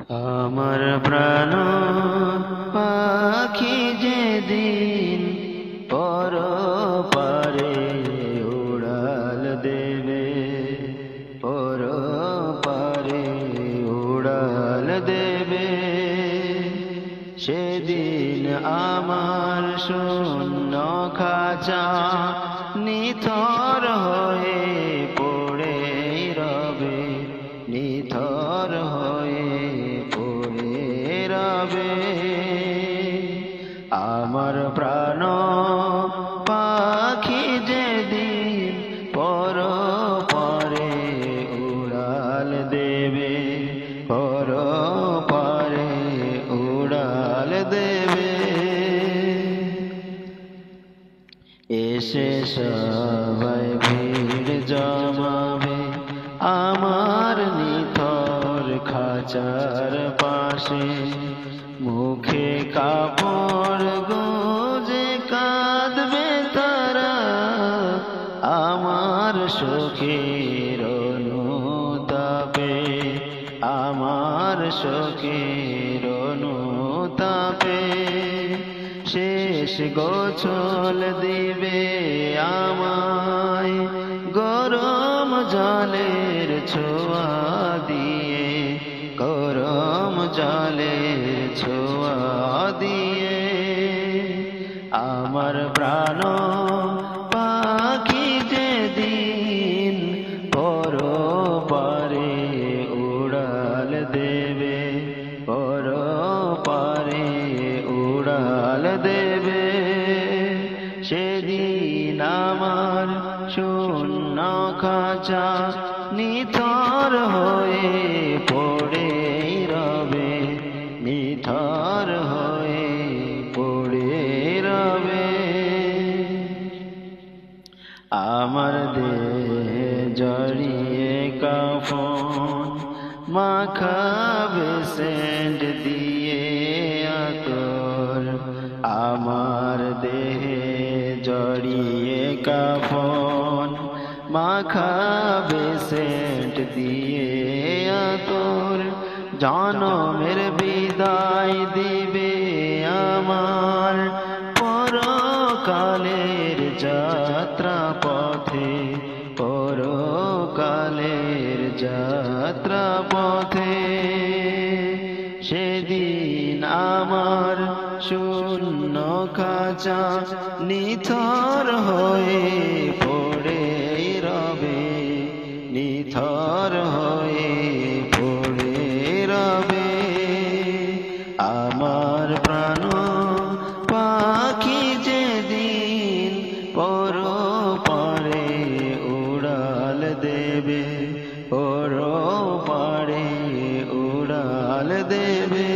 আমার প্রাণ পাখি যেদিন পরপারে উড়াল দেবে, পরপারে উড়াল দেবে, সেদিন আমার শূন্য খাঁচা নিথর হয়ে পড়ে রবে, নিথর হয়ে পড়ে রবে। আমার প্রাণ পাখি যেদিন পরপারে উড়াল দেবে, পরপারে উড়াল দেবে। এসে সবাই ভিড় জমাবে আমার নিথর খাঁচার পাশে, মুখে কাপড় গুজে কাঁদবে তারা আমার শোকের অনুতাপে, আমার শোকের অনুতাপে। শেষ গোছল দিবে আমায় গরম জলের ছোঁয়া দিয়ে, গরম জলের ছোঁয়া দিয়ে। আমার প্রাণ পাখি যেদিন পরপারে উড়াল দেবে, পরপারে উড়াল দেবে, সেদিন আমার শূন্য খাঁচা নিথর হয়ে পড়ে রবে, নিথর হয়ে পড়ে রবে। আমার দেহে জড়িয়ে কাফন মাখাবে সেন্ট দিয়ে আতর, আমার দেহে জড়িয়ে কাফন মাখাবে সেন্ট দিয়ে আতর। জনমের বিদায় দিবে আমার পরকালের যাত্রা পথে, পরকালের যাত্রা পথে। সেদিন আমার শূন্য খাঁচা নিথর হয়ে পড়ে রবে, নিথর হয়ে পড়ে রবে। আমার প্রাণ পাখি যেদিন পরপারে উড়াল দেবে, পরপারে উড়াল দেবে।